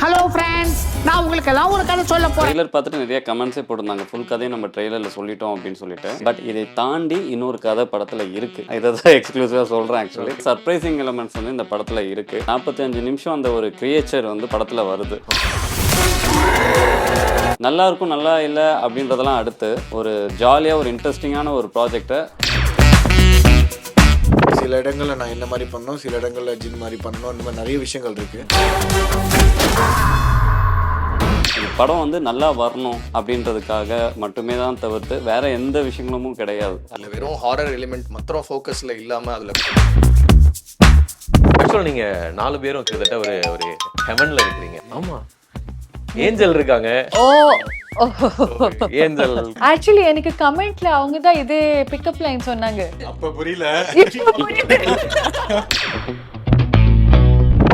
Hello friends, நான் உங்களுக்கு எல்லாம் ஒரு கதை சொல்ல போறேன். ட்ரெய்லர் பார்த்துட்டு நிறைய கமெண்ட்ஸே போட்டிருந்தாங்க, ஃபுல் கதையும் நம்ம ட்ரெய்லரில் சொல்லிட்டோம் அப்படின்னு சொல்லிட்டு. பட் இதை தாண்டி இன்னொரு கதை படத்தில் இருக்கு. இதை தான் எக்ஸ்க்ளூசிவாக சொல்கிறேன். ஆக்சுவலி சர்ப்ரைசிங் எலமெண்ட்ஸ் வந்து இந்த படத்தில் இருக்கு. 45 நிமிஷம் அந்த ஒரு கிரியேச்சர் வந்து படத்தில் வருது. நல்லா இருக்கும் நல்லா இல்லை அப்படின்றதெல்லாம் அடுத்து, ஒரு ஜாலியாக ஒரு இன்ட்ரெஸ்டிங்கான ஒரு ப்ராஜெக்டை சில இடங்களில் நான் என்ன மாதிரி பண்ணணும், சில இடங்களில் ஜின் மாதிரி பண்ணணும், இந்த மாதிரி நிறைய விஷயங்கள் இருக்குது. இந்த படம் வந்து நல்லா வரணும் அப்படின்றதுக்காக மட்டுமே தான் தவிர்த்து வேற எந்த விஷயங்களும் கிடையாது. அதில் வெறும் ஹாரர் எலிமெண்ட் மாத்திரம் ஃபோக்கஸில் இல்லாமல் அதில் ஆக்சுவலாக நீங்கள் 4 பேரும் கிட்டத்தட்ட ஒரு ஒரு ஹெவனில் இருக்கிறீங்க. ஆமாம், ஏஞ்சல் இருக்காங்க. ஓ ஏஞ்சல் ஆக்சுவலி எனக்கு கமெண்ட்ல அவங்க தான் இதே பிக்கப் லைன் சொன்னாங்க. அப்போ புரியல.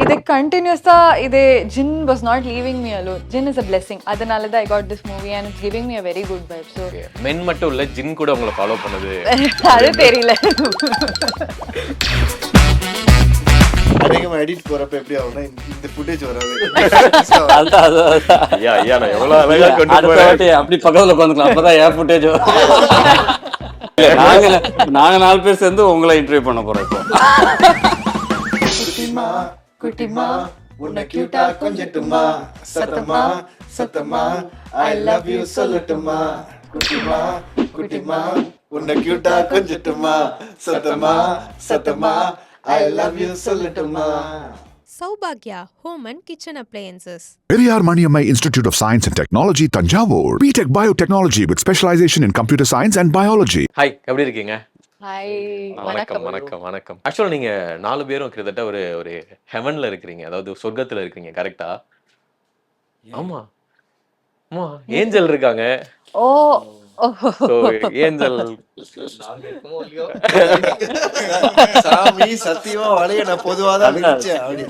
இது கண்டினியூஸா இது Jinn was not leaving me alone. Jinn is a blessing. அதனால தான் I got this movie and it's giving me a very good vibe. So மென் மட்டும் இல்லை, ஜின் கூட உங்களை ஃபாலோ பண்ணுது. அது தெரியல. அதிகமாக எடிட் போகிறப்ப எப்படி ஆகும்னா இந்த ஃபுட்டேஜ் வராது. ஐயா ஐயா, நான் எவ்வளோ அழகா கொண்டு அடுத்த போறேன். வாட்டி அப்படி பக்கத்தில் உட்காந்துக்கலாம், அப்பதான் ஏன் ஃபுட்டேஜ். நாங்க 4 பேர் சேர்ந்து உங்களை இன்டர்வியூ பண்ண போறோம் இப்போ. குட்டிமா குட்டிமா உன்னை கியூட்டா கொஞ்சட்டுமா, சத்தமா சத்தமா ஐ லவ் யூ சொல்லட்டுமா. குட்டிமா குட்டிமா உன்னை கியூட்டா கொஞ்சட்டுமா, சத்தமா சத்தமா ஐ லவ் யூ சொல்லட்டுமா. Saubhagya Home and Kitchen Appliances. Periyar Maniammai Institute of Science and Technology, Tanjavur. B.Tech Biotechnology with specialization in computer science and biology. Hi, எப்படி இருக்கீங்க? ஹாய், வணக்கம் வணக்கம் வணக்கம். ஆக்சுவலாக நீங்கள் 4 பேரும் கிட்டத்தட்ட ஒரு ஒரு ஹெவனில் இருக்கிறீங்க, அதாவது சொர்க்கத்தில் இருக்கிறீங்க. கரெக்டா? ஆமாம் ஆமாம், ஏஞ்சல் இருக்காங்க. ஓ ஸோ ஏஞ்சல் சாமி சத்தியமா வளைய நான் பொதுவாக தான் நினைச்சேன். அப்படி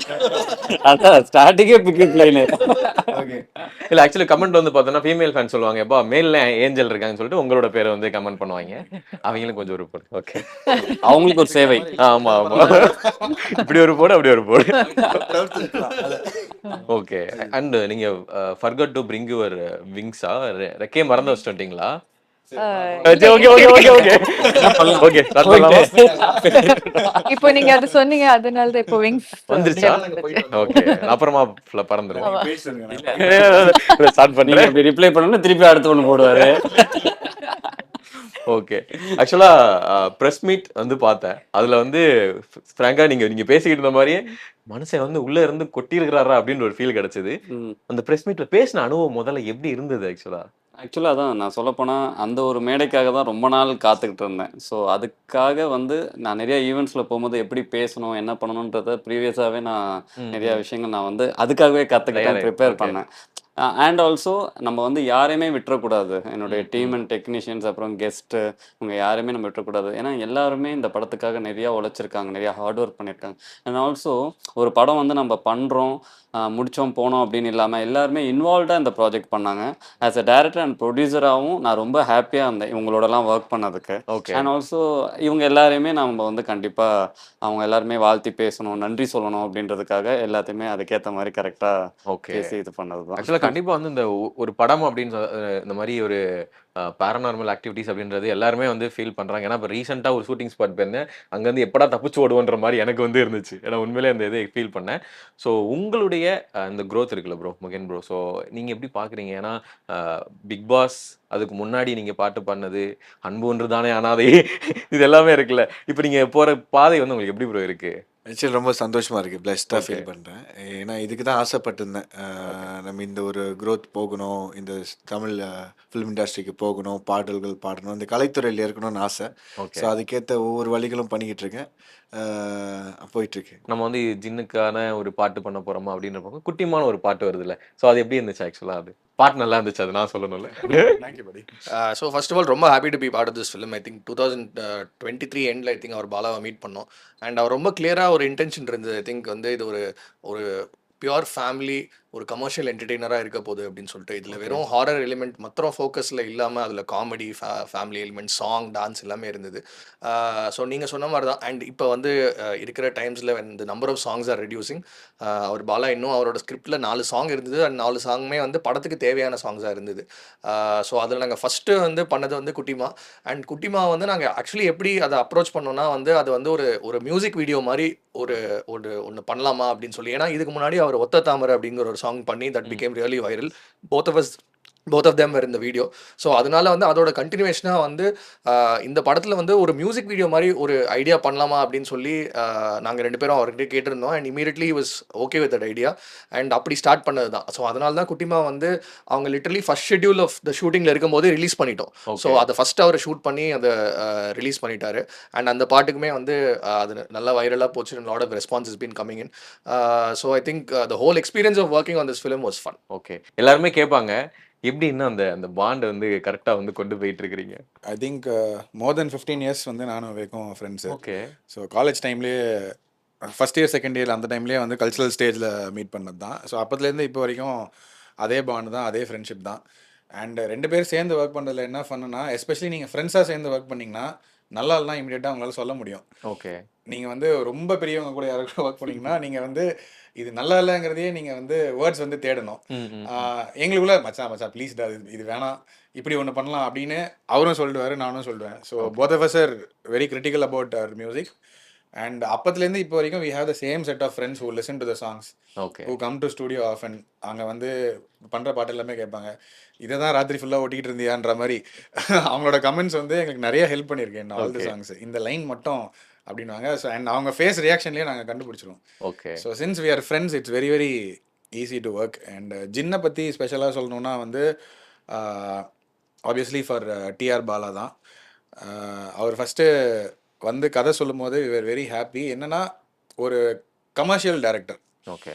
அதான் ஸ்டார்டிங்கே பிக்கப் லைனு. ஓகே. இல்லை, ஆக்சுவலி கமெண்ட் வந்து பார்த்தோன்னா ஃபீமேல் ஃபேன் சொல்லுவாங்க, எப்பா மேலில் ஏஞ்சல் இருக்காங்கன்னு சொல்லிட்டு உங்களோட பேரை வந்து கமெண்ட் பண்ணுவாங்க. அவங்களும் கொஞ்சம் ஒரு போடு. ஓகே, அவங்களுக்கு ஒரு சேவை. ஆமாம் ஆமாம், இப்படி ஒரு போடு அப்படி ஒரு போடு. ஓகே, அண்ட் நீங்கள் ஃபர்கட் டு பிரிங் யுவர் விங்ஸா, ரெக்கே மறந்து வச்சுட்டீங்களா? Okay okay okay okay okay, start பண்ணலாமா? இப்போ நீங்க அது சொன்னீங்க, அதனால தான் இப்போ விங்ஸ் வந்துருச்சா? ஓகே, அப்புறமா பறந்துடும். பேசுங்க. ஸ்டார்ட் பண்ணி நீங்க இப்படி ரிப்ளை பண்ணணும், திருப்பி அடுத்து ஒன்று போடுவாரு. ஓகே, ஆக்சுவலா ப்ரெஸ் மீட் வந்து பார்த்தேன். அதுல வந்து ஃப்ராங்கா நீங்க பேசிக்கிட்டு இருந்த மாதிரியே மனுஷன் வந்து உள்ள இருந்து கொட்டி இருக்கிறாரா அப்படின்னு ஒரு ஃபீல் கிடைச்சது. அந்த ப்ரெஸ் மீட்ல பேசின அனுபவம் முதல்ல எப்படி இருந்தது? ஆக்சுவலாக அதான் நான் சொல்லப்போனால் அந்த ஒரு மேடைக்காக தான் ரொம்ப நாள் காத்துக்கிட்டு இருந்தேன். ஸோ அதுக்காக வந்து நான் நிறைய ஈவெண்ட்ஸில் போகும்போது எப்படி பேசணும் என்ன பண்ணணுன்றத ப்ரீவியஸாகவே நான் நிறையா விஷயங்கள் நான் வந்து அதுக்காகவே கற்றுக்கிட்டேன், ப்ரிப்பேர் பண்ணேன். அண்ட் ஆல்சோ நம்ம வந்து யாரையுமே விட்டுறக்கூடாது. என்னுடைய டீம் அண்ட் டெக்னீஷியன்ஸ் அப்புறம் கெஸ்ட்டு இவங்க யாரையுமே நம்ம விட்டுறக்கூடாது. ஏன்னா எல்லாருமே இந்த படத்துக்காக நிறையா உழைச்சிருக்காங்க, நிறையா ஹார்ட் ஒர்க் பண்ணியிருக்காங்க. அண்ட் ஆல்சோ ஒரு படம் வந்து நம்ம பண்ணுறோம் முடித்தோம் போனோம் அப்படின்னு இல்லாமல் எல்லாருமே இன்வால்வ்டாக இந்த ப்ராஜெக்ட் பண்ணாங்க. ஆஸ் அ டைரக்டர் அண்ட் ப்ரொடியூசராகவும் நான் ரொம்ப ஹாப்பியாக இருந்தேன் இவங்களோடலாம் ஒர்க் பண்ணதுக்கு. ஓகே, அண்ட் ஆல்சோ இவங்க எல்லாரையுமே நம்ம வந்து கண்டிப்பாக அவங்க எல்லாருமே வாழ்த்தி பேசணும், நன்றி சொல்லணும் அப்படின்றதுக்காக எல்லாத்தையுமே அதுக்கேற்ற மாதிரி கரெக்டாக ஓகே. பேசி இது பண்ணது தான். ஆக்சுவலா கண்டிப்பா வந்து இந்த ஒரு படம் அப்படின்னு இந்த மாதிரி ஒரு பேரநார்மல் ஆக்டிவிட்டிஸ் அப்படின்றது எல்லாருமே வந்து ஃபீல் பண்றாங்க. ஏன்னா இப்போ ரீசெண்டாக ஒரு ஷூட்டிங் ஸ்பாட் போயிருந்தேன், அங்கேருந்து எப்படா தப்பிச்சு ஓடுவோன்ற மாதிரி எனக்கு வந்து இருந்துச்சு. ஏன்னா உண்மையிலே அந்த இதை ஃபீல் பண்ணேன். ஸோ உங்களுடைய இந்த க்ரோத் இருக்குல்ல ப்ரோ, முகேன் ப்ரோ, ஸோ நீங்கள் எப்படி பார்க்குறீங்க? ஏன்னா பிக் பாஸ், அதுக்கு முன்னாடி நீங்கள் பாட்டு பாடினது, அன்பு ஒன்று தானே அனாதை, இது எல்லாமே இருக்குல்ல. இப்போ நீங்கள் போகிற பாதை வந்து உங்களுக்கு எப்படி ப்ரோ இருக்கு? ஆக்சுவலி ரொம்ப சந்தோஷமாக இருக்குது, பிளஸ்டாக ஃபீல் பண்ணுறேன். ஏன்னா இதுக்கு தான் ஆசைப்பட்டிருந்தேன். நம்ம இந்த ஒரு க்ரோத் போகணும், இந்த தமிழ் ஃபிலிம் இண்டஸ்ட்ரிக்கு போகணும், பாடல்கள் பாடணும், இந்த கலைத்துறையில் இருக்கணும்னு ஆசை. ஸோ அதுக்கேற்ற ஒவ்வொரு வழிகளும் பண்ணிக்கிட்டு இருக்கேன், போயிட்டுருக்கு. நம்ம வந்து ஜின்னுக்கான ஒரு பாட்டு பண்ண போகிறோமா அப்படின்றப்போ குட்டிமான ஒரு பாட்டு வருதுல்ல, ஸோ அது எப்படி இருந்துச்சு? ஆக்சுவலாக அது பாட்டு நல்லா இருந்துச்சு, அது நான் சொல்லணும்ல. ஸோ ஃபர்ஸ்ட் ஆஃப் ஆல் ரொம்ப happy to be part of this film. I think 2023 எண்டில் ஐ திங்க் அவர் பாலாவை மீட் பண்ணோம். அண்ட் அவர் ரொம்ப கிளியராக ஒரு இன்டென்ஷன் இருந்தது. ஐ திங்க் வந்து இது ஒரு பியூர் ஃபேமிலி, ஒரு கமர்ஷியல் என்டர்டெய்னராக இருக்க போகுது அப்படின்னு சொல்லிட்டு. இதில் வெறும் ஹாரர் எலிமெண்ட் மாத்திரம் ஃபோக்கஸில் இல்லாமல் அதில் comedy, family element, song, dance எல்லாமே இருந்தது. ஸோ நீங்கள் சொன்ன மாதிரி தான். அண்ட் இப்போ வந்து இருக்கிற டைம்ஸில் இந்த number of songs are reducing. அவர் பாலா இன்னும் அவரோட ஸ்கிரிப்டில் 4 சாங் இருந்தது. அண்ட் 4 சாங்குமே வந்து படத்துக்கு தேவையான சாங்ஸாக இருந்தது. ஸோ அதில் நாங்கள் ஃபஸ்ட்டு வந்து பண்ணது வந்து குட்டிமா. அண்ட் குட்டிமா வந்து நாங்கள் ஆக்சுவலி எப்படி அதை அப்ரோச் பண்ணோன்னா வந்து அது வந்து ஒரு மியூசிக் வீடியோ மாதிரி ஒன்று பண்ணலாமா அப்படின்னு சொல்லி. ஏன்னா இதுக்கு முன்னாடி அவர் ஒத்த தாமரை அப்படிங்கிற ஒரு சாங் பண்ணி that became really viral. both of them were in the video. So அதனால வந்து அதோட கண்டினியூவேஷனாக வந்து இந்த படத்தில் வந்து ஒரு மியூசிக் வீடியோ மாதிரி ஒரு ஐடியா பண்ணலாமா அப்படின்னு சொல்லி நாங்கள் 2 பேரும் அவர்கிட்ட கேட்டிருந்தோம். And immediately was okay with that idea. And அப்படி ஸ்டார்ட் பண்ணது தான். ஸோ அதனால தான் குட்டிமா வந்து அவங்க literally first schedule of the ஷூட்டிங்கில் இருக்கும்போது ரிலீஸ் பண்ணிட்டோம். ஸோ அதை ஃபஸ்ட்டு அவர் ஷூட் பண்ணி அதை ரிலீஸ் பண்ணிட்டாரு. அண்ட் அந்த பாட்டுக்குமே வந்து அது நல்லா வைரலாக போச்சு. Lot of response is been coming in. So I think the whole experience of working on this film was fun. Okay, எல்லாருமே கேட்பாங்க எப்படி இன்னும் அந்த பாண்ட் வந்து கரெக்டாக வந்து கொண்டு போயிட்டு இருக்கிறீங்க? I think more then 15 years வந்து நானும் விவேக்கும் ஃப்ரெண்ட்ஸு. ஓகே. ஸோ காலேஜ் டைம்லேயே ஃபஸ்ட் இயர் செகண்ட் இயர் அந்த டைம்லேயே வந்து கல்ச்சுரல் ஸ்டேஜில் மீட் பண்ணது தான். ஸோ அப்போதுலேருந்து இப்போ வரைக்கும் அதே பாண்டு தான், அதே ஃப்ரெண்ட்ஷிப் தான். அண்ட் 2 பேர் சேர்ந்து ஒர்க் பண்ணுறதுல என்ன ஃபன்னுனா, எஸ்பெஷலி நீங்கள் ஃப்ரெண்ட்ஸாக சேர்ந்து ஒர்க் பண்ணிங்கன்னா நல்லா இல்லைனா இமீடியட்டாக அவங்களால சொல்ல முடியும். ஓகே. நீங்கள் வந்து ரொம்ப பெரியவங்க கூட யாரும் ஒர்க் பண்ணிங்கன்னா நீங்கள் வந்து இது நல்லா இல்லைங்கிறதையே நீங்கள் வந்து வேர்ட்ஸ் வந்து தேடணும். எங்களுக்குள்ள மச்சான் ப்ளீஸ் இது வேணாம், இப்படி ஒன்று பண்ணலாம் அப்படின்னு அவரும் சொல்லிடுவார், நானும் சொல்லுவேன். So both of us are very critical about our music. And அப்பத்துலேருந்து இப்போ வரைக்கும் we have the same set of friends who listen to the songs, who come to studio often. அங்கே வந்து பண்ணுற பாட்டு எல்லாமே கேட்பாங்க. இதை தான் ராத்திரி ஃபுல்லாக ஓட்டிகிட்டு இருந்தியான்ற மாதிரி அவங்களோட கமெண்ட்ஸ் வந்து எங்களுக்கு நிறைய ஹெல்ப் பண்ணியிருக்கேன். ஆல் தி சாங்ஸ் இந்த லைன் மட்டும் அப்படின்வாங்க. ஸோ அண்ட் அவங்க ஃபேஸ் ரியாக்ஷன்லேயே நாங்கள் கண்டுபிடிச்சிருவோம். Okay. So since we are friends it's very very easy to work. And ஜின்னை பற்றி ஸ்பெஷலாக சொல்லணுன்னா வந்து ஆப்வியஸ்லி ஃபார் டிஆர் பாலா தான். அவர் ஃபஸ்ட்டு வந்து கதை சொல்லும் போது வி ஆர் வெரி ஹாப்பி. என்னென்னா ஒரு கமர்ஷியல் டைரக்டர். ஓகே.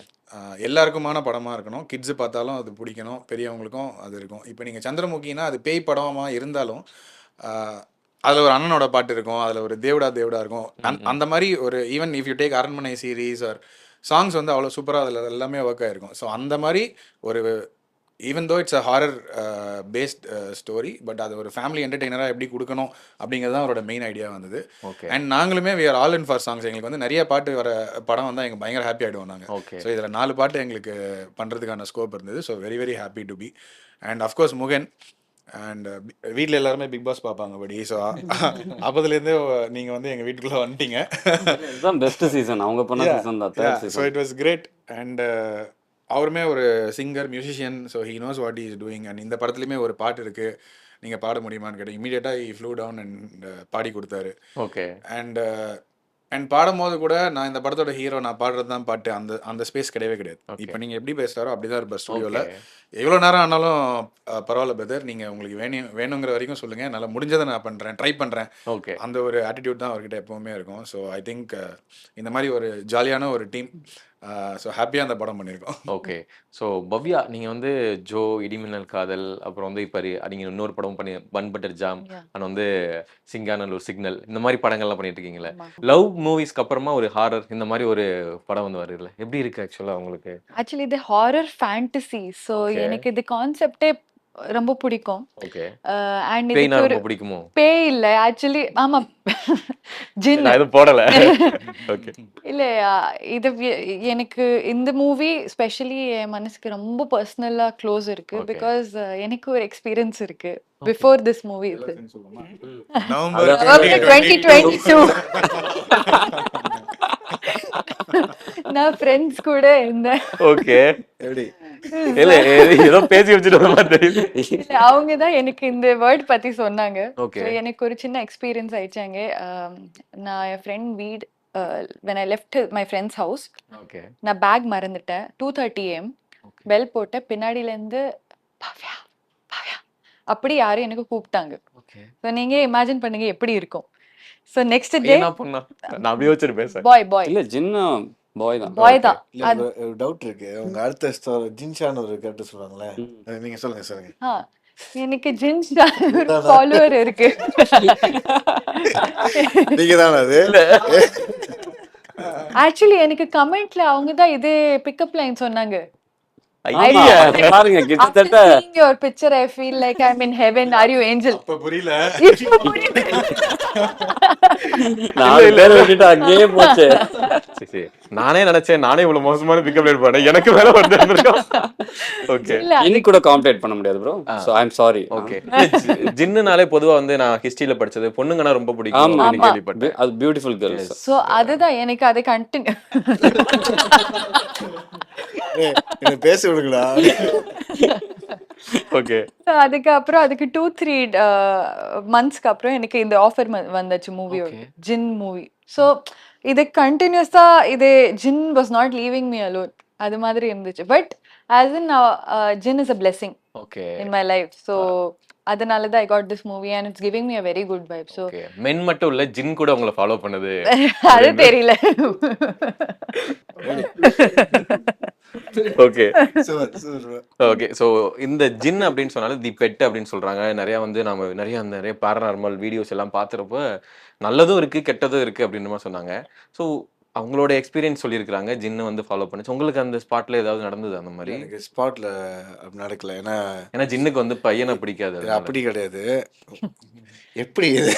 எல்லாருக்குமான படமாக இருக்கணும், கிட்ஸு பார்த்தாலும் அது பிடிக்கணும், பெரியவங்களுக்கும் அது இருக்கும். இப்போ நீங்கள் சந்திரமுகினா அது பேய் படமாக இருந்தாலும் அதில் ஒரு அண்ணனோட பாட்டு இருக்கும், அதில் ஒரு தேவடா இருக்கும். அந்த மாதிரி ஒரு ஈவன் இஃப் யூ டேக் அரண்மனை சீரீஸ் ஆர் சாங்ஸ் வந்து அவ்வளோ சூப்பராக அதில் எல்லாமே ஒர்க் ஆகிருக்கும். ஸோ அந்த மாதிரி ஒரு even though it's a horror based story, but அது ஒரு ஃபேமிலி என்டர்டெய்னராக எப்படி கொடுக்கணும் அப்படிங்கிறது தான் அவரோட மெயின் ஐடியா வந்தது. அண்ட் நாங்களுமே we are all in for songs. எங்களுக்கு வந்து நிறைய பாட்டு வர படம் வந்தால் எங்களுக்கு பயங்கர ஹாப்பி ஆகிடுவோம் நாங்கள். ஸோ இதில் 4 பாட்டு எங்களுக்கு பண்ணுறதுக்கான ஸ்கோப் இருந்தது. So very very happy to be. And of course Mugen. And வீட்டில் எல்லாருமே பிக் பாஸ் பார்ப்பாங்க படி. ஸோ அப்போதுலேருந்தே நீங்கள் வந்து எங்கள் வீட்டுக்குள்ளே வந்துட்டீங்க. இதுதான் பெஸ்ட் சீசன், அவங்க பண்ண சீசன் தான். So it was great. And அவருமே ஒரு singer musician. So he knows what is doing. And இந்த படத்துலையுமே ஒரு பாட்டு இருக்குது, நீங்கள் பாட முடியுமான்னு கேட்டேன். இமீடியட்டாக ஹி ஃப்ளூ டவுன் அண்ட் பாடி கொடுத்தாரு. ஓகே. அண்ட் பாடும்போது கூட நான் இந்த படத்தோட ஹீரோ, நான் பாடுறது தான் பாட்டு, அந்த ஸ்பேஸ் கிடையவே கிடையாது. இப்போ நீங்கள் எப்படி பேசுகிறாரோ அப்படி தான் இருப்பார் ஸ்டுடியோவில். எவ்வளோ நேரம் ஆனாலும் பரவாயில்ல பிரதர், நீங்கள் உங்களுக்கு வேணுங்கிற வரைக்கும் சொல்லுங்கள், என்னால் முடிஞ்சதை நான் பண்ணுறேன், ட்ரை பண்ணுறேன். ஓகே. அந்த ஒரு ஆட்டிடியூட் தான் அவர்கிட்ட எப்போவுமே இருக்கும். ஸோ ஐ திங்க் இந்த மாதிரி ஒரு ஜாலியான ஒரு டீம். ஸோ ஹாப்பியாக அந்த படம் பண்ணியிருக்கோம். ஓகே. ஸோ பவ்யா, நீங்கள் வந்து ஜோ, இடிமின்னல் காதல், அப்புறம் வந்து இப்போ நீங்கள் இன்னொரு படம் பண்ணி பன் பட்டர் ஜாம், அண்ட் வந்து சிங்கானல் ஒரு சிக்னல், இந்த மாதிரி படங்கள்லாம் பண்ணிட்டு இருக்கீங்களே. லவ் மூவிஸ்க்கு அப்புறமா ஒரு ஹாரர் இந்த மாதிரி ஒரு படம் வந்து வருதுல்ல, எப்படி இருக்கு ஆக்சுவலாக உங்களுக்கு? ஆக்சுவலி இது ஹாரர் ஃபேண்டசி. ஸோ எனக்கு இது கான்செப்டே ரொம்ப பிடிக்கும். ஓகே. அண்ட் பேய்னா இது ஒரு ரொம்ப பிடிக்குமோ? பேய் இல்லை ஆக்சுவலி, ஆமா ஜின். நான் எதுவும் போடலை. ஓகே. இல்லை, இது எனக்கு இந்த மூவி ஸ்பெஷலி என் மனசுக்கு ரொம்ப பர்சனலாக க்ளோஸ் இருக்கு. பிகாஸ் எனக்கு ஒரு எக்ஸ்பீரியன்ஸ் இருக்கு பிஃபோர் திஸ் மூவி. இது நவம்பர் 2022 நான் ஃப்ரெண்ட்ஸ் கூட இருந்தேன். ஓகே. எப்படி இல்ல ஏதோ பேசி வச்சுட்டு வர மாதிரி தெரியுது. அவங்க தான் எனக்கு இந்த வேர்ட் பத்தி சொன்னாங்க. ஓகே. எனக்கு ஒரு சின்ன எக்ஸ்பீரியன்ஸ் ஆயிடுச்சாங்க. நான் என் ஃப்ரெண்ட் வீடு when I left my friend's house, okay, நான் பேக் மறந்துட்டேன். 2:30 AM பெல் போட்ட பின்னாடியிலேருந்து பவ்யா பவ்யா அப்படி யாரும் எனக்கு கூப்பிட்டாங்க. ஓகே. ஸோ நீங்க இமேஜின் பண்ணுங்க எப்படி இருக்கும். ஸோ நெக்ஸ்ட் டே என்ன பண்ணா நான் அப்படியே வச்சிருப்பேன் சார். பாய் இல்ல ஜின்னா பாய் தான். பாய் தான். இல்ல ஒரு டவுட் இருக்கு. உங்க அடுத்த ஜின்ஷான் ஒரு கேரக்டர் சொல்றாங்களே, நீங்க சொல்லுங்க. எனக்கு ஜின்ஸ் ஃபாலோவர் இருக்கு. நீங்க தானே அது? ஆக்சுவலி எனக்கு கமெண்ட்ல அவங்க தான் இது பிக்கப் லைன் சொன்னாங்க. ஆமா, அது பாருங்க After கிட்டத்தட்ட seeing your picture, I feel like I'm in heaven. Are you angel? அப்ப புரியல. இப்போ புரியுது. 4 பேரை விட்டுட்டு அங்கேயே போச்சு. சரி. நானே நினைச்சேன் நானே இவ்வளவு மோசமான பிக்கப் லைன் பண்ணேன். எனக்கு மேல வந்து ஓகே. இல்ல இனி கூட காம்பேட் பண்ண முடியாது bro. So I am sorry. Okay. ஜின்னுனாலே பொதுவா வந்து நான் ஹிஸ்டரியில படிச்சது பொண்ணுங்கன்னா ரொம்ப பிடிக்கும் ஆமா அப்படின்னு கேள்விப்பட்டேன். அது பியூட்டிஃபுல் கேர்ள்ஸ். சோ அதுதான் எனக்கு அதை கண்டினியூ என்ன பேச விடுங்களா. ஓகே. அதுக்கப்புறம் அதுக்கு 2-3 மந்த்ஸ்க்கு அப்புறம் எனக்கு இந்த ஆஃபர் வந்துச்சு மூவி, ஜின் மூவி. ஸோ இது கண்டினியூஸா இது Jinn was not leaving me alone அது மாதிரி இருந்துச்சு. But as in Jinn is a blessing okay. In my life. So அதனால தான் I got this movie and it's giving me a very good vibe. So okay. Men மட்டும் இல்ல ஜின் கூட உங்களை follow பண்ணுது. அது தெரியல. ஓகே. ஓகே. ஸோ இந்த ஜின் அப்படின்னு சொன்னாலும் தி பெட் அப்படின்னு சொல்றாங்க. நிறைய வந்து நம்ம நிறைய பேரநார்மல் வீடியோஸ் எல்லாம் பார்த்துறப்ப நல்லதும் இருக்கு கெட்டதும் இருக்கு அப்படின்னு மாதிரி சொன்னாங்க. ஸோ அவங்களோட எக்ஸ்பீரியன்ஸ் சொல்லியிருக்காங்க ஜின்னு வந்து ஃபாலோ பண்ணிச்சு. உங்களுக்கு அந்த ஸ்பாட்ல ஏதாவது நடந்தது அந்த மாதிரி? எனக்கு ஸ்பாட்ல அப்படி நடக்கல. ஏன்னா ஜின்னுக்கு வந்து பையனை பிடிக்காது. அப்படி கிடையாது. எப்படி இது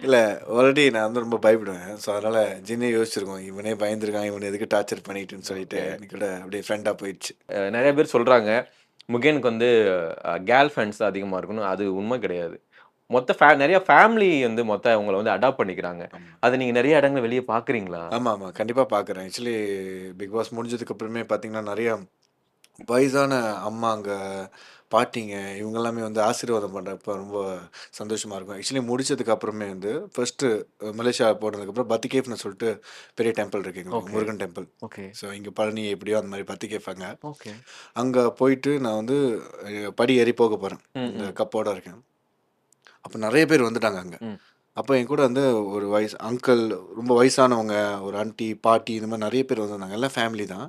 இல்லை ஆல்ரெடி நான் வந்து ரொம்ப பயப்படுவேன். ஸோ அதனால ஜின்னே யோசிச்சிருக்கோம் இவனே பயந்துருக்கான் இவனை எதுக்கு டார்ச்சர் பண்ணிட்டுன்னு சொல்லிட்டு எனக்கு கூட அப்படியே ஃப்ரெண்டாக போயிடுச்சு. நிறைய பேர் சொல்றாங்க முகேனுக்கு வந்து கேர்ள் ஃப்ரெண்ட்ஸ் அதிகமாக இருக்கணும். அது உண்மை கிடையாது. நிறைய ஃபேமிலி வந்து அவங்கள வந்து அடாப்ட் பண்ணிக்கிறாங்க. அது நீங்க நிறைய இடங்கள் வெளியே பாக்குறீங்களா? ஆமாம் கண்டிப்பாக பார்க்குறேன். ஆக்சுவலி பிக் பாஸ் முடிஞ்சதுக்கு அப்புறமே பார்த்தீங்கன்னா நிறைய வயசான அம்மாங்க பாட்டிங்க இவங்க எல்லாமே வந்து ஆசீர்வாதம் பண்ணுறப்ப ரொம்ப சந்தோஷமாக இருக்கும். ஆக்சுவலி முடிச்சதுக்கு அப்புறமே வந்து ஃபர்ஸ்ட்டு மலேசியா போனதுக்கப்புறம் பத்திகேஃப்னு சொல்லிட்டு பெரிய டெம்பிள் இருக்கு எங்களுக்கு, முருகன் டெம்பிள். ஓகே. ஸோ இங்கே பழனி எப்படியோ அந்த மாதிரி பத்திகேஃப் அங்கே ஓகே. அங்கே போயிட்டு நான் வந்து படி ஏறி போக போகிறேன். இந்த கப்போட இருக்கேன். அப்போ நிறைய பேர் வந்துட்டாங்க அங்கே. அப்போ என் கூட வந்து ஒரு அங்கிள் ரொம்ப வயசானவங்க, ஒரு ஆண்டி பாட்டி இந்த மாதிரி நிறைய பேர் வந்திருந்தாங்க. எல்லாம் ஃபேமிலி தான்.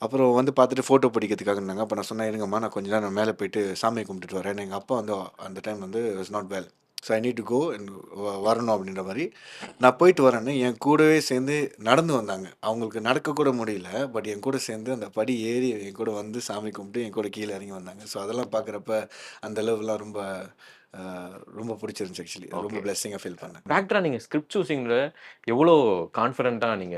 அப்புறம் வந்து பார்த்துட்டு ஃபோட்டோ பிடிக்கிறதுக்காக இருந்தாங்க. அப்போ நான் சொன்னேன் இருங்கம்மா நான் கொஞ்ச நேரம் மேலே போயிட்டு சாமியை கும்பிட்டுட்டு வரேன். எங்கள் அப்பா வந்து அந்த டைம் வந்து is not well. So I need to go வரணும் அப்படின்ற மாதிரி நான் போயிட்டு வரேன்னு என் கூடவே சேர்ந்து நடந்து வந்தாங்க. அவங்களுக்கு நடக்கக்கூட முடியல. பட் என் கூட சேர்ந்து அந்த படி ஏறி என் கூட வந்து சாமி கும்பிட்டு என் கூட கீழே இறங்கி வந்தாங்க. ஸோ அதெல்லாம் பார்க்குறப்ப அந்த அளவுலாம் ரொம்ப பிடிச்சிருந்துச்சு. ஆக்சுவலி ரொம்ப பிளெஸிங்காக ஃபீல் பண்ணேன். டாக்டரா நீங்க ஸ்கிரிப்ட் சூசிங்ல எவ்வளோ கான்ஃபிடென்ட்டா நீங்க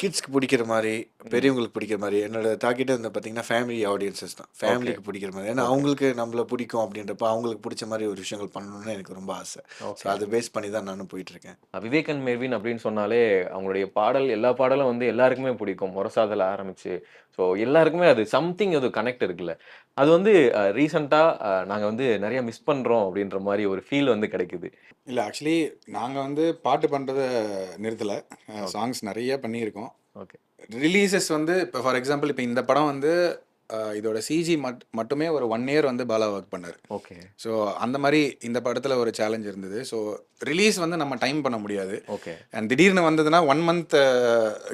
கிட்ஸ்க்கு பிடிக்கிற மாதிரி பெரியவங்களுக்கு பிடிக்கிற மாதிரி என்னோட டார்கெட்டே வந்து பார்த்தீங்கன்னா ஃபேமிலி ஆடியன்சஸ் தான். ஃபேமிலிக்கு பிடிக்கிற மாதிரி. ஏன்னா அவங்களுக்கு நம்மளை பிடிக்கும் அப்படின்றப்ப அவங்களுக்கு பிடிச்ச மாதிரி ஒரு விஷயங்கள் பண்ணணும்னு எனக்கு ரொம்ப ஆசை. ஸோ அதை பேஸ் பண்ணி தான் நானும் போயிட்டுருக்கேன். விவேக் அண்ட் மேர்வின் அப்படின்னு சொன்னாலே அவங்களுடைய பாடல் எல்லா பாடலும் வந்து எல்லாருக்குமே பிடிக்கும். முரசாதல ஆரம்பிச்சு ஸோ எல்லாருக்குமே அது சம்திங் அது கனெக்ட் இருக்குல்ல. அது வந்து ரீசெண்டாக நாங்கள் வந்து நிறைய மிஸ் பண்ணுறோம் அப்படின்ற மாதிரி ஒரு ஃபீல் வந்து கிடைக்குது. இல்லை ஆக்சுவலி நாங்கள் வந்து பாட்டு பண்ணுறதை நிறுத்தலை. சாங்ஸ் நிறைய பண்ணியிருக்கோம். ஓகே. ரிலீசஸ் வந்து இப்போ ஃபார் எக்ஸாம்பிள் இப்போ இந்த படம் வந்து இதோட சிஜி மட்டுமே ஒரு 1 இயர் வந்து பாலா ஒர்க் பண்ணார். ஓகே. ஸோ அந்த மாதிரி இந்த படத்தில் ஒரு சேலஞ்ச் இருந்தது. ஸோ ரிலீஸ் வந்து நம்ம டைம் பண்ண முடியாது. ஓகே. அண்ட் திடீர்னு வந்ததுன்னா 1 மந்த்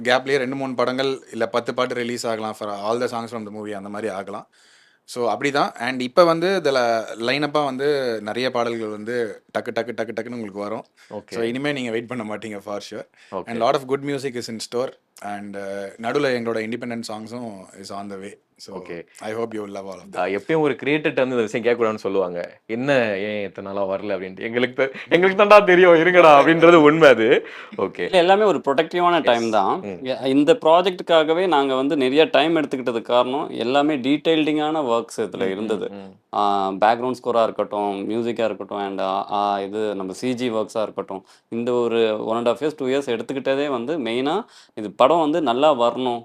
கேப்லேயே 2-3 படங்கள் இல்லை 10 பாட்டு ரிலீஸ் ஆகலாம் for all the songs from the movie அந்த மாதிரி ஆகலாம். ஸோ அப்படி தான். அண்ட் இப்போ வந்து இதில் லைனப்பாக வந்து நிறைய பாடல்கள் வந்து டக்குன்னு உங்களுக்கு வரும். ஸோ இனிமேல் நீங்கள் வெயிட் பண்ண மாட்டீங்க for sure. And lot of good music is in store. And நடுவில் எங்களோட இண்டிபெண்டன்ட் சாங்ஸும் is on the way. So okay, I hope you love all of that. எப்பயும் ஒரு கிரியேட்டர்ட்ட வந்து இந்த விஷயம் கேட்கக்கூடாதுன்னு சொல்லுவாங்க. என்ன ஏன் இத்தனை நாளாக வரல அப்படின்ட்டு. எங்களுக்கு தான்டா தெரியும் இருங்கடா அப்படின்றது உண்மை அது. ஓகே. எல்லாமே ஒரு ப்ரொடக்டிவான டைம் தான். இந்த ப்ராஜெக்ட்டுக்காகவே நாங்கள் வந்து நிறைய டைம் எடுத்துக்கிட்டதுக்கு காரணம் எல்லாமே டீட்டெயில்டிங்கான ஒர்க்ஸ் இதில் இருந்தது. பேக்ரவுண்ட் ஸ்கோராக இருக்கட்டும், மியூசிக்காக இருக்கட்டும், அண்ட் இது நம்ம சிஜி ஒர்க்ஸாக இருக்கட்டும். இந்த ஒரு 1.5 years 2 years எடுத்துக்கிட்டதே வந்து மெயினாக இது படம் வந்து நல்லா வரணும்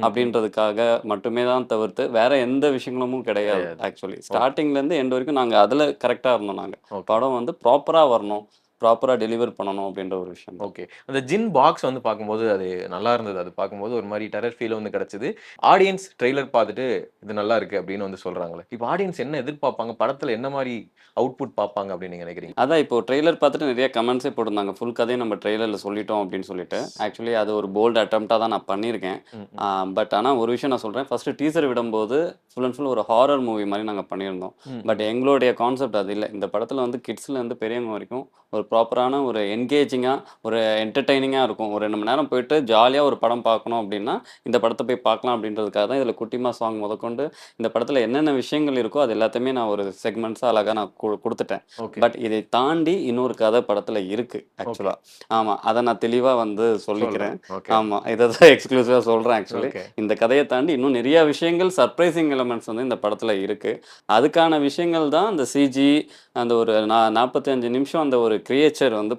அப்படின்றதுக்காக மட்டுமே தான் தவிர்த்து வேற எந்த விஷயங்களும் கிடையாது. ஆக்சுவலி ஸ்டார்டிங்லேருந்து எண்ட் வரைக்கும் நாங்கள் அதில் கரெக்டாக இருந்தோம். நாங்கள் படம் வந்து ப்ராப்பராக வரணும், ப்ராப்பராக டெலிவர் பண்ணணும் அப்படின்ற ஒரு விஷயம். ஓகே. அந்த ஜின் பாக்ஸ் வந்து பார்க்கும்போது அது நல்லா இருந்தது. அது பார்க்கும்போது ஒரு மாதிரி டெரர் ஃபீல் வந்து கிடச்சிது. ஆடியன்ஸ் ட்ரெய்லர் பார்த்துட்டு இது நல்லா இருக்குது அப்படின்னு வந்து சொல்கிறாங்களே. இப்போ ஆடியன்ஸ் என்ன எதிர்பார்ப்பாங்க, படத்தில் என்ன மாதிரி அவுட்புட் பார்ப்பாங்க அப்படின்னு நீங்கள் நினைக்கிறீங்க? அதான் இப்போ ட்ரெய்லர் பார்த்துட்டு நிறைய கமெண்ட்ஸே போட்டிருந்தாங்க, ஃபுல் கதையை நம்ம ட்ரெய்லரில் சொல்லிட்டோம் அப்படின்னு சொல்லிட்டு. ஆக்சுவலி அது ஒரு போல்டு அட்டம்ப்டாக தான் நான் பண்ணியிருக்கேன். பட் ஆனால் ஒரு விஷயம் நான் சொல்கிறேன், ஃபஸ்ட்டு டீசர் விடும்போது ஃபுல் அண்ட் ஃபுல் ஒரு ஹாரர் மூவி மாதிரி நாங்கள் பண்ணியிருந்தோம். பட் எங்களுடைய கான்செப்ட் அது இல்லை. இந்த படத்தில் வந்து கிட்ஸ்லேருந்து பெரியவங்க வரைக்கும் ஒரு ப்ராப்பரான ஒரு என்கேஜிங்காக ஒரு என்டர்டெய்னிங்காக இருக்கும். ஒரு 2 மணி நேரம் போயிட்டு ஜாலியாக ஒரு படம் பார்க்கணும் அப்படின்னா இந்த படத்தை போய் பார்க்கலாம் அப்படின்றதுக்காக தான் இதில் குட்டிமா சாங் முதற்கொண்டு இந்த படத்தில் என்னென்ன விஷயங்கள் இருக்கோ அது எல்லாத்தையுமே நான் ஒரு செக்மெண்ட்ஸாக அழகாக நான் கொடுத்துட்டேன். ஓகே பட் இதை தாண்டி இன்னொரு கதை படத்தில் இருக்குது ஆக்சுவலாக. ஆமாம், அதை நான் தெளிவாக வந்து சொல்லிக்கிறேன். ஓகே ஆமாம், இதை தான் எக்ஸ்க்ளூசிவாக சொல்கிறேன் ஆக்சுவலி. ஓகே இந்த கதையை தாண்டி இன்னும் நிறையா விஷயங்கள் சர்ப்ரைசிங் எலமெண்ட்ஸ் வந்து இந்த படத்தில் இருக்குது. அதுக்கான விஷயங்கள் தான் அந்த சிஜி அந்த ஒரு 45 நிமிஷம் அந்த ஒரு கிரியேச்சர் வந்து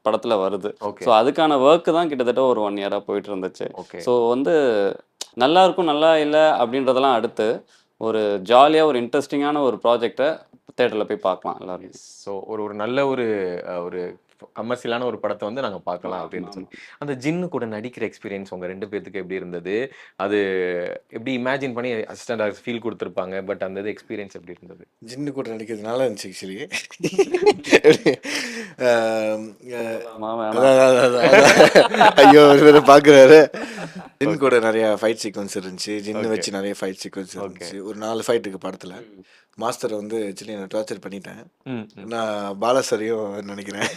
படத்தில் வருது. ஓகே ஸோ அதுக்கான ஒர்க்கு தான் கிட்டத்தட்ட ஒரு 1 இயராக போயிட்டு இருந்துச்சு. ஓகே ஸோ வந்து நல்லா இருக்கும் நல்லா இல்லை அப்படின்றதெல்லாம் அடுத்து ஒரு ஜாலியாக ஒரு இன்ட்ரெஸ்டிங்கான ஒரு ப்ராஜெக்டை தேட்டரில் போய் பார்க்கலாம் எல்லாரும். ஸோ ஒரு ஒரு நல்ல ஒரு கமர்ஷியலான ஒரு படத்தை வந்து நாங்கள் பார்க்கலாம் அப்படின்னு சொல்லி. அந்த ஜின்னு கூட நடிக்கிற எக்ஸ்பீரியன்ஸ் உங்கள் 2 பேர்த்துக்கு எப்படி இருந்தது? அது எப்படி இமேஜின் பண்ணி அசிஸ்டன்ட் ஆர்டிஸ்ட் ஃபீல் கொடுத்துருப்பாங்க, பட் அந்த இது எக்ஸ்பீரியன்ஸ் எப்படி இருந்தது? ஜின்னு கூட நடிக்கிறது நல்லா இருந்துச்சு ஆக்சுவலி. ஐயோ இவரை பார்க்குறாரு. ஜின் கூட நிறைய ஃபைட் சீக்வன்ஸ் இருந்துச்சு. ஜின்னு வச்சு நிறைய ஃபைட் சீக்வன்ஸ் இருந்துச்சு. ஒரு 4 ஃபைட்டுக்கு படத்தில் மாஸ்டரை வந்து ஆக்சுவலி நான் டார்ச்சர் பண்ணிட்டேன். நான் பாலா சாரையும் நினைக்கிறேன்.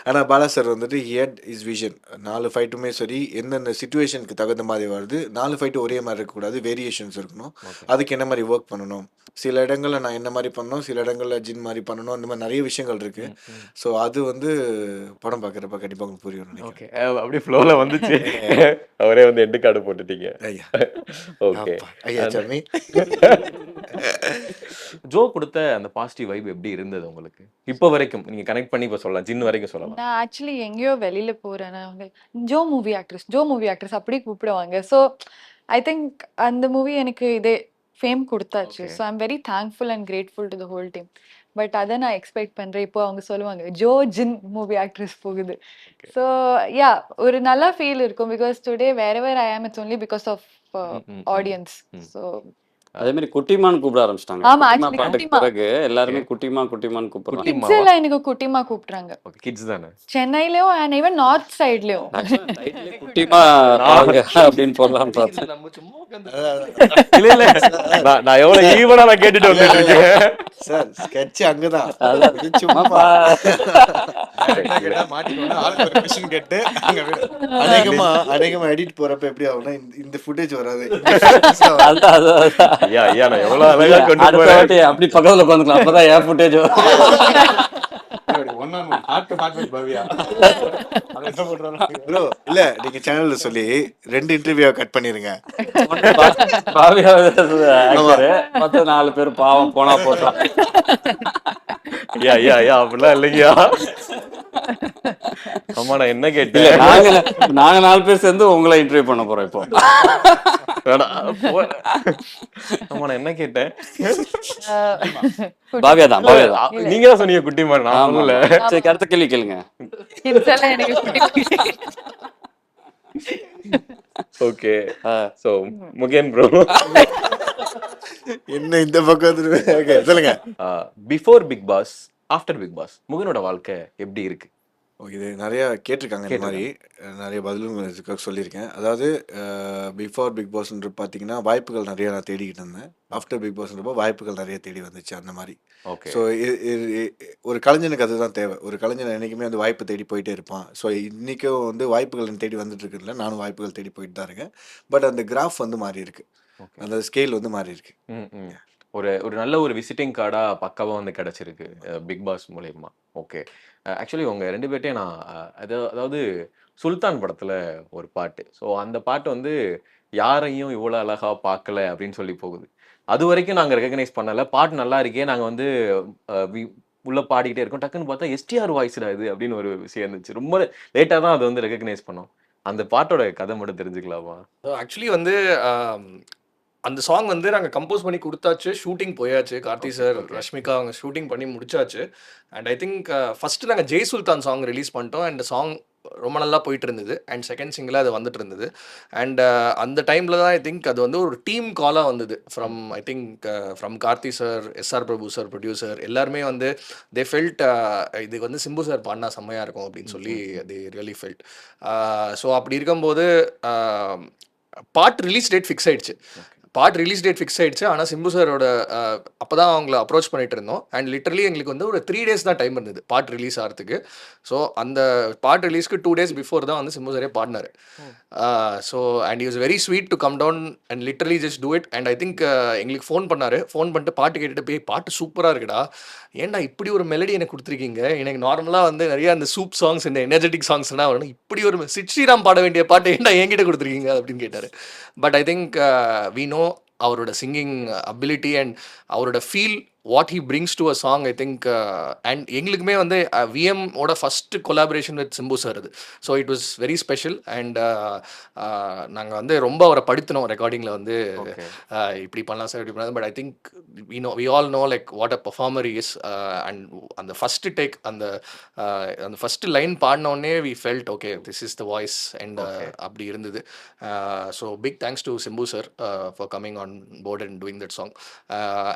ஆனால் பாலா சார் வந்துட்டு ஹியட் இஸ் விஷன். 4 ஃபைட்டுமே சரி எந்தெந்த சுச்சுவேஷனுக்கு தகுந்த மாதிரி வருது. 4 ஃபைட்டு ஒரே மாதிரி இருக்கக்கூடாது, வேரியேஷன்ஸ் இருக்கணும். அதுக்கு என்ன மாதிரி ஒர்க் பண்ணணும், சில இடங்களில் நான் என்ன மாதிரி பண்ணணும், சில இடங்களில் ஜின் மாதிரி பண்ணணும், இந்த மாதிரி நிறைய விஷயங்கள் இருக்குது. ஸோ அது வந்து படம் பார்க்குறப்ப கண்டிப்பாக உங்களுக்கு புரியும் நினைக்கிறேன். ஓகே அப்படியே ஃப்ளோவில் வந்துச்சு. அவரே வந்து எண்டு கார்டு போட்டுட்டீங்க. ஐயா ஓகே ஐயா சாமி. ஜோ கொடுத்த அந்த பாசிட்டிவ் வைப் எப்படி இருந்தது உங்களுக்கு இப்போ வரைக்கும்? நீங்க கனெக்ட் பண்ணி இப்போ சொல்லலாம், ஜின் வரைக்கும் சொல்லலாம். நான் ஆக்சுவலி எங்கேயோ வெளியில போறேன், அவங்க ஜோ மூவி ஆக்ட்ரஸ் அப்படி கூப்பிடுவாங்க. ஸோ ஐ திங்க் அந்த மூவி எனக்கு இதே ஃபேம் கொடுத்தாச்சு. So I'm very thankful and grateful to the whole team. But அதை நான் எக்ஸ்பெக்ட் பண்றேன். இப்போ அவங்க சொல்லுவாங்க ஜோ ஜின் மூவி ஆக்ட்ரஸ் போகுது. ஸோ யா ஒரு நல்ல ஃபீல் இருக்கும். Because today whoever I am it's only because of audience. So அதே மாதிரி குட்டிமான்னு கூப்பிட ஆரம்பிச்சிட்டாங்க. ஆமா, குட்டிமா actually பாட்டுக்கு குட்டிமா. பிறகு எல்லாருமே குட்டிமான்னு கூப்பிடுறாங்க. கிட்ஸ் எல்லாம் எனக்கு குட்டிமா கூப்பிடுறாங்க. ஓகே கிட்ஸ் தானே? சென்னையிலயும் அண்ட் ஈவன் நார்த் சைட்லயும். டைட்டிலே குட்டிமா வாங்க அப்படின்னு போடலாம்னு பார்த்தேன். நம்ம சும்மா உட்காந்து இல்ல இல்ல நான் எவ்வளவு ஈவனா நான் கேட்டுட்டு வந்துட்டு இருக்கேன். சார் ஸ்கெட்ச் அங்கதான். அதான் இது சும்மா மாட்டிக்கோன்னா ஆளுக்கு ஒரு கொஸ்டின் கேட்டு அங்கே அநேகமா எடிட் போறப்ப எப்படி ஆகும்னா இந்த ஃபுட்டேஜ் வராது. அதான் ஐயா ஐயா நான் எவ்வளவு அழகா கொண்டு அடுத்த போறேன். வாட்டி அப்படி பக்கத்துல உட்காந்துக்கலாம். அப்பதான் ஏன் ஃபுட்டேஜ் பவியா அதை என்ன பண்றாங்க ப்ரோ. இல்ல நீங்க சேனல்ல சொல்லி 2 இன்டர்வியூ கட் பண்ணிருங்க. மொத்தம் 4 பேர் பாவம் போனா போட்டோம். ஐயா ஐயா ஐயா அப்படிலாம் இல்லையா? ஆமா நான் என்ன கேட்டேன்? நாங்க 4 பேர் சேர்ந்து உங்களை இன்டர்வியூ பண்ண போறோம் இப்போ. ஆமா நான் என்ன கேட்டேன்? பாவியா தான். நீங்க தான் சொன்னீங்க குட்டி மாதிரி. நான் ஒண்ணுல. சரி அடுத்த கேள்வி கேளுங்க. கிட்ஸ் எல்லாம் எனக்கு குட்டி. ஓகே சோ முகேன் ப்ரோ என்ன இந்த பக்கம் ஓகே சொல்லுங்க. Before Bigg Boss after Bigg Boss முகனோட வாழ்க்கை எப்படி இருக்கு? இது நிறைய கேட்டிருக்காங்க. இந்த மாதிரி நிறைய பதிலும் சொல்லியிருக்கேன். அதாவது பிஃபோர் பிக் பாஸ்ன்ற பார்த்தீங்கன்னா வாய்ப்புகள் நிறைய நான் தேடிக்கிட்டு இருந்தேன். ஆஃப்டர் பிக் பாஸ்ன்றப்போ வாய்ப்புகள் நிறைய தேடி வந்துச்சு அந்த மாதிரி. ஓகே ஸோ ஒரு கலைஞனுக்கு அதுதான் தேவை. ஒரு கலைஞன் என்றைக்குமே வந்து வாய்ப்பு தேடி போயிட்டே இருப்பான். ஸோ இன்றைக்கும் வந்து வாய்ப்புகள் தேடி வந்துட்டு இருக்குல்ல, நானும் வாய்ப்புகள் தேடி போயிட்டு தான் இருக்கேன். பட் அந்த கிராஃப் வந்து மாறி இருக்கு, அந்த ஸ்கேல் வந்து மாறி இருக்கு. ஒரு நல்ல ஒரு விசிட்டிங் கார்டா பக்காவா வந்து கிடைச்சிருக்கு பிக் பாஸ் மூலயமா. ஓகே ஆக்சுவலி உங்க 2 பேர்ட்டையும் நான் அதாவது சுல்தான் படத்துல ஒரு பாட்டு. ஸோ அந்த பாட்டு வந்து யாரையும் இவ்வளோ அழகா பார்க்கல அப்படின்னு சொல்லி போகுது. அது வரைக்கும் நாங்கள் ரெகக்னைஸ் பண்ணல. பாட்டு நல்லா இருக்கே, நாங்கள் வந்து உள்ள பாடிக்கிட்டே இருக்கோம். டக்குன்னு பார்த்தா எஸ்டிஆர் வாய்ஸ்டா இது அப்படின்னு ஒரு விஷயம் இருந்துச்சு. ரொம்ப லேட்டாக தான் அதை வந்து ரெகக்னைஸ் பண்ணோம். அந்த பாட்டோட கதை மட்டும் தெரிஞ்சுக்கலாமா? ஆக்சுவலி வந்து அந்த சாங் வந்து நாங்கள் கம்போஸ் பண்ணி கொடுத்தாச்சு, ஷூட்டிங் போயாச்சு. கார்த்தி சார், ரஷ்மிகா அவங்க ஷூட்டிங் பண்ணி முடிச்சாச்சு. அண்ட் ஐ திங்க் ஃபஸ்ட்டு நாங்கள் ஜெய் சுல்தான் சாங் ரிலீஸ் பண்ணிட்டோம். அண்ட் சாங் ரொம்ப நல்லா போயிட்டு இருந்தது. அண்ட் செகண்ட் சிங்கிளாக அது வந்துட்டு இருந்தது. அண்ட் அந்த டைமில் தான் ஐ திங்க் அது வந்து ஒரு டீம் காலாக வந்தது from I think from Karthi sir, SR Prabhu sir producer எல்லாருமே வந்து தே ஃபெல்ட் இதுக்கு வந்து சிம்பு சார் பாடினா செம்மையாக இருக்கும் அப்படின்னு சொல்லி தே ரியலி ஃபெல்ட். ஸோ அப்படி இருக்கும்போது பாட்டு ரிலீஸ் டேட் ஃபிக்ஸ் ஆயிடுச்சு. பாட்டு ரிலீஸ் டேட் ஃபிக்ஸ் ஆயிடுச்சு. ஆனால் சிம்பு சாரோட அப்போ தான் அவங்கள அப்ரோச் பண்ணிட்டு இருந்தோம். அண்ட் லிட்டரலி எங்களுக்கு வந்து ஒரு 3 days தான் டைம் இருந்தது பாட்டு ரிலீஸ் ஆகிறதுக்கு. ஸோ அந்த பாட்டு ரிலீஸ்க்கு 2 days பிஃபோர் தான் வந்து சிம்பு சாரே பாடினார். So and is very sweet to come down and literally just do it. And I think எங்களுக்கு ஃபோன் பண்ணார். ஃபோன் பண்ணிட்டு பாட்டு கேட்டுட்டு போய் பாட்டு சூப்பராக இருக்குடா, ஏன்டா இப்படி ஒரு மெலடி எனக்கு கொடுத்துருக்கீங்க, எனக்கு நார்மலாக வந்து நிறைய அந்த சூப் சாங்ஸ் இந்த எனர்ஜெட்டிக் சாங்ஸ்லாம் வரணும், இப்படி ஒரு சிட் ஸ்ரீராம் பாட வேண்டிய பாட்டு ஏன்டா என்கிட்ட கொடுத்துருக்கீங்க அப்படின்னு கேட்டார். But I think we know அவரோட சிங்கிங் அபிலிட்டி அண்ட் அவரோட feel what he brings to a song. I think and எங்களுக்குமே வந்து விஎம் ஓட first collaboration with Simbu sir அது. So it was very special. And நாங்கள் வந்து ரொம்ப அவரை படுத்தினோம் ரெக்கார்டிங்கில் வந்து இப்படி பண்ணலாம் சார் இப்படி பண்ணலாம். But I think we all know like what a performer is. And அந்த ஃபஸ்ட்டு டேக் அந்த ஃபஸ்ட்டு லைன் பாடினோடனே we felt okay this is the voice and அப்படி இருந்தது. So big thanks to Simbu sir for coming on board and doing that song.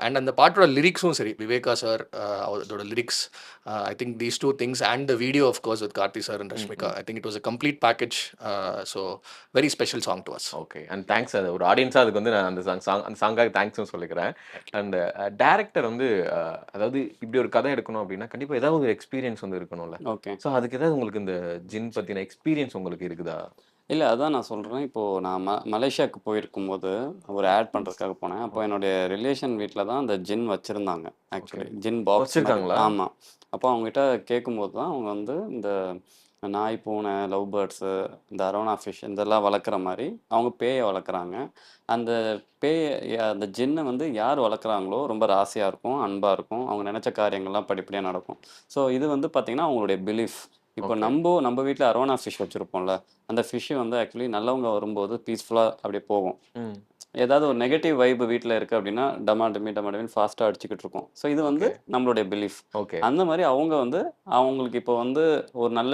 And அந்த பாட்டோட லிரிக்ஸும் சரி, Viveka sir அதோட lyrics, I think these 2 things and the video of course with Karthi sir and Rashmika, I think it was a complete package. So very special song to us. Okay, and thanks. அது ஒரு ஆடியன்ஸாக அதுக்கு வந்து நான் அந்த சாங்காக தேங்க்ஸ்னு சொல்லிக்கிறேன். அண்ட் டேரக்டர் வந்து அதாவது இப்படி ஒரு கதை எடுக்கணும் அப்படின்னா கண்டிப்பாக ஏதாவது ஒரு எக்ஸ்பீரியன்ஸ் வந்து இருக்கணும்ல. ஓகே. ஸோ அதுக்கு ஏதாவது உங்களுக்கு இந்த ஜின் பற்றின எக்ஸ்பீரியன்ஸ் உங்களுக்கு இருக்குதா? இல்லை, அதான் நான் சொல்கிறேன். இப்போது நான் மலேசியாவுக்கு போயிருக்கும்போது ஒரு ஆட் பண்ணுறதுக்காக போனேன். அப்போ என்னுடைய ரிலேஷன் வீட்டில் தான் அந்த ஜின் வச்சுருந்தாங்க. ஆக்சுவலி ஜின் பாக்ஸ் வச்சிருக்காங்களா? ஆமாம். அப்போ அவங்ககிட்ட கேட்கும்போது தான் அவங்க வந்து இந்த நாய், பூனை, லவ் பேர்ட்ஸு, இந்த அரோனா ஃபிஷ் இதெல்லாம் வளர்க்குற மாதிரி அவங்க பேயை வளர்க்குறாங்க. அந்த அந்த ஜின்னை வந்து யார் வளர்க்குறாங்களோ ரொம்ப ராசியாக இருக்கும், அன்பாக இருக்கும், அவங்க நினச்ச காரியங்கள்லாம் படிப்படியாக நடக்கும். ஸோ இது வந்து பார்த்திங்கன்னா அவங்களுடைய பிலீஃப். இப்போ நம்ம வீட்டில் அரோனா ஃபிஷ் வச்சுருப்போம்ல, அந்த ஃபிஷ்ஷு வந்து ஆக்சுவலி நல்லவங்க வரும்போது பீஸ்ஃபுல்லாக அப்படியே போகும். ஏதாவது ஒரு நெகட்டிவ் வைப் வீட்டில் இருக்குது அப்படின்னா டமாடமின்னு ஃபாஸ்ட்டாக அடிச்சுக்கிட்டு இருக்கும். ஸோ இது வந்து நம்மளுடைய பிலீஃப். ஓகே. அந்த மாதிரி அவங்க வந்து அவங்களுக்கு இப்போ வந்து ஒரு நல்ல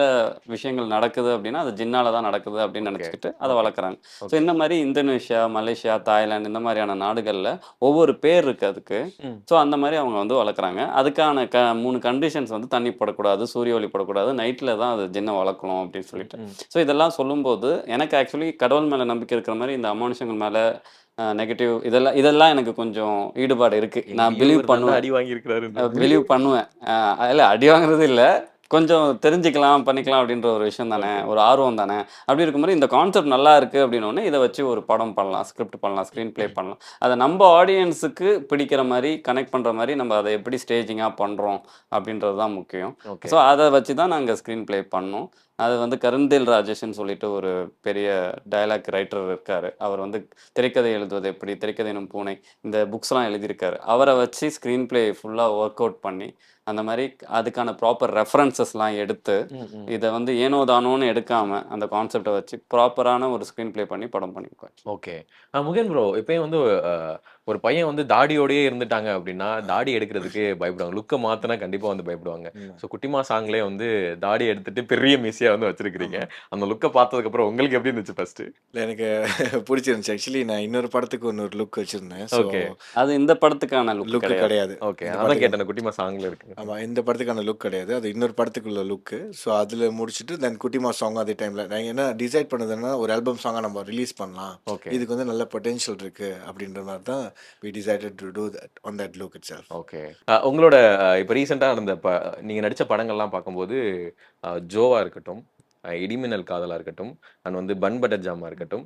விஷயங்கள் நடக்குது அப்படின்னா அது ஜின்னால தான் நடக்குது அப்படின்னு நினச்சிக்கிட்டு அதை வளர்க்குறாங்க. ஸோ இந்த மாதிரி இந்தோனேஷியா, மலேசியா, தாய்லாந்து இந்த மாதிரியான நாடுகளில் ஒவ்வொரு பேர் இருக்குது அதுக்கு. ஸோ அந்த மாதிரி அவங்க வந்து வளர்க்குறாங்க. அதுக்கான 3 கண்டிஷன்ஸ் வந்து தண்ணி போடக்கூடாது, சூரிய ஒளி போடக்கூடாது, நைட்டில் தான் அது ஜின்னை வளர்க்கணும் அப்படின்னு சொல்லிட்டு. ஸோ இதெல்லாம் சொல்லும்போது எனக்கு ஆக்சுவலி கடவுள் மேலே நம்பிக்கை இருக்கிற மாதிரி இந்த அமானுஷங்கள் மேலே நெகட்டிவ் இதெல்லாம் எனக்கு கொஞ்சம் ஈடுபாடு இருக்குது. நான் பிலீவ் பண்ணுவேன். அடி வாங்கியிருக்கிறாரு. பிலீவ் பண்ணுவேன். இல்லை, அடி வாங்குறது இல்லை, கொஞ்சம் தெரிஞ்சுக்கலாம் பண்ணிக்கலாம் அப்படின்ற ஒரு விஷயம் தானே, ஒரு ஆர்வம் தானே. அப்படி இருக்கும் மாதிரி இந்த கான்செப்ட் நல்லா இருக்குது அப்படின்னோடனே இதை வச்சு ஒரு படம் பண்ணலாம், ஸ்கிரிப்ட் பண்ணலாம், ஸ்க்ரீன் ப்ளே பண்ணலாம். அதை நம்ம ஆடியன்ஸுக்கு பிடிக்கிற மாதிரி கனெக்ட் பண்ணுற மாதிரி நம்ம அதை எப்படி ஸ்டேஜிங்காக பண்ணுறோம் அப்படின்றது தான் முக்கியம். ஸோ அதை வச்சு தான் நாங்கள் ஸ்க்ரீன் ப்ளே பண்ணோம். அது வந்து கருந்தேல் ராஜேஷ்னு சொல்லிட்டு ஒரு பெரிய டயலாக் ரைட்டர் இருக்கார். அவர் வந்து திரைக்கதை எழுதுவது எப்படி, திரைக்கதை எனும் பூனை, இந்த புக்ஸ்லாம் எழுதியிருக்காரு. அவரை வச்சு ஸ்க்ரீன் ப்ளே ஃபுல்லாக ஒர்க் அவுட் பண்ணி அந்த மாதிரி அதுக்கான ப்ராப்பர் ரெஃபரன்சஸ்லாம் எடுத்து இதை வந்து ஏனோ தானோன்னு எடுக்காமல் அந்த கான்செப்டை வச்சு ப்ராப்பரான ஒரு ஸ்க்ரீன் ப்ளே பண்ணி படம் பண்ணிக்குவேன். ஓகே. முகேன் ப்ரோ, இப்போயும் வந்து ஒரு பையன் வந்து தாடியோடயே இருந்துட்டாங்க அப்படின்னா தாடி எடுக்கிறதுக்கு பயப்படுவாங்க, லுக்கை மாற்றினா கண்டிப்பாக வந்து பயப்படுவாங்க. ஸோ குட்டிமா சாங்லேயே வந்து தாடி எடுத்துட்டு பெரிய மீசியாக வந்து வச்சிருக்கிறீங்க. அந்த லுக்கை பார்த்ததுக்கப்புறம் உங்களுக்கு எப்படி இருந்துச்சு ஃபர்ஸ்ட்? இல்லை, எனக்கு பிடிச்சிருந்துச்சு. ஆக்சுவலி நான் இன்னொரு படத்துக்கு இன்னொரு லுக் வச்சுருந்தேன். ஓகே. அது இந்த படத்துக்கான லுக் கிடையாது. ஓகே, அதான் கேட்டேன். குட்டிமா சாங்கில் இருக்கு. ஆமாம், இந்த படத்துக்கான லுக் கிடையாது, அது இன்னொரு படத்துக்குள்ள லுக்கு. ஸோ அதில் முடிச்சுட்டு தென் குட்டிமா சாங் அதே டைமில் நாங்கள் என்ன டிசைட் பண்ணதுன்னா ஒரு ஆல்பம் சாங்காக நம்ம ரிலீஸ் பண்ணலாம், இதுக்கு வந்து நல்ல பொட்டென்ஷியல் இருக்குது அப்படின்ற மாதிரி தான் we decided to do that on that look itself. Okay. உங்களோட இப்போ ரீசெண்டாக இருந்த நீங்கள் நடித்த படங்கள்லாம் பார்க்கும்போது ஜோவா இருக்கட்டும், இடிமின்னல் காதலாக இருக்கட்டும், அண்ட் வந்து பன் பட்டர் ஜாமா இருக்கட்டும்,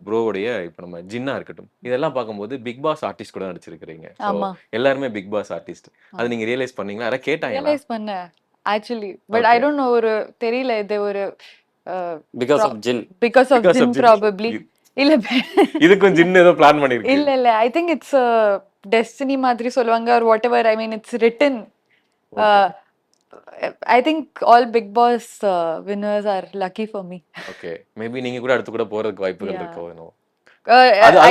ப்ரோவுடைய இப்போ நம்ம ஜின்னா இருக்கட்டும், இதெல்லாம் பார்க்கும்போது பிக் பாஸ் ஆர்டிஸ்ட் கூட நடிச்சிருக்கிறீங்க. எல்லாருமே பிக் பாஸ் ஆர்டிஸ்ட். அது நீங்கள் ரியலைஸ் பண்ணீங்களா? யாராவது கேட்டாங்க? ரியலைஸ் பண்ணேன் actually, but I don't know, ஒரு தெரியல, இது ஒரு பிகாஸ் ஆஃப் ஜின் ப்ராபபிளி. இல்ல, இதுக்கும் ஜின் ஏதோ பிளான் பண்ணிருக்கு. இல்ல ஐ திங்க் இட்ஸ் டெஸ்டினி மாதிரி சொல்லுவாங்க, or whatever. I mean, it's written. I think all Big Boss winners are lucky for me. Okay, maybe நீங்க கூட அடுத்து கூட போறதுக்கு வாய்ப்புகள் இருக்கோ?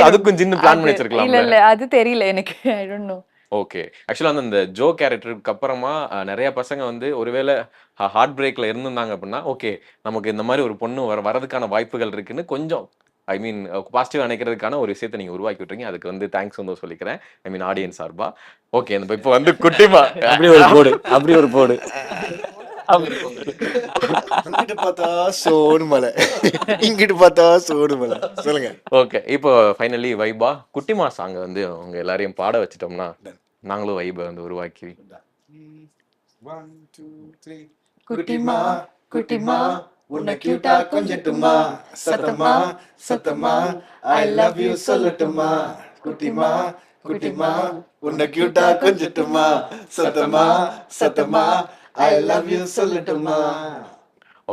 அதுக்கும் ஜின் பிளான் பண்ணி வச்சிருக்கலாம். இல்ல அது தெரியல எனக்கு. I don't know. ஓகே. ஆக்சுவலாக அந்த ஜோ கேரக்டருக்கு அப்புறமா நிறைய பசங்க வந்து ஒருவேளை ஹார்ட் பிரேக்ல இருந்திருந்தாங்க அப்படின்னா ஓகே நமக்கு இந்த மாதிரி ஒரு பொண்ணு வரதுக்கான வாய்ப்புகள் இருக்குன்னு கொஞ்சம் ஐ மீன் பாசிட்டிவ் நினைக்கிறதுக்கான ஒரு விஷயத்தை நீங்கள் உருவாக்கி விட்டுறீங்க. அதுக்கு வந்து தேங்க்ஸ் வந்து சொல்லிக்கிறேன், ஐ மீன் ஆடியன்ஸ் சார்பா. ஓகே, இப்போ வந்து குட்டிமா அப்படி ஒரு போடு இங்கிட்டு பார்த்தா சோனு மலை, இங்கிட்டு பார்த்தா சோனு மலை. சொல்லுங்க. ஓகே, இப்போ ஃபைனலி வைபா குட்டிமா சாங் வந்து அவங்க எல்லாரையும் பாட வச்சிட்டோம்னா நாங்களும் வைபை வந்து உருவாக்கி. 1 2 3 குட்டிமா குட்டிமா உன்னை கியூட்டா கொஞ்சட்டுமா, சத்தமா சத்தமா ஐ லவ் யூ சொல்லட்டுமா, குட்டிமா குட்டிமா உன்னை கியூட்டா கொஞ்சட்டுமா, சத்தமா சத்தமா ஐ லவ் யூ சொல்லட்டுமா.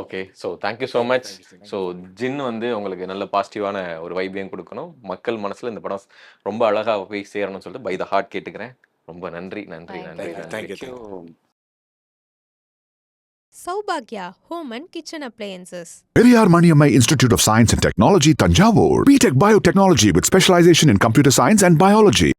Okay, so thank you so much. So Jinn வந்து உங்களுக்கு நல்ல பாசிட்டிவான ஒரு வைபையும் கொடுக்கணும், மக்கள் மனசில் இந்த படம் ரொம்ப அழகாக போய் சேரணும்னு சொல்லிட்டு பை த ஹார்ட் கேட்டுக்கிறேன். ரொம்ப நன்றி நன்றி நன்றி நன்றி. Thank you. Saubhagya Home and Kitchen Appliances. Periyar Maniammai Institute of Science and Technology, Tanjavur. BTech Biotechnology with specialization in computer science and biology.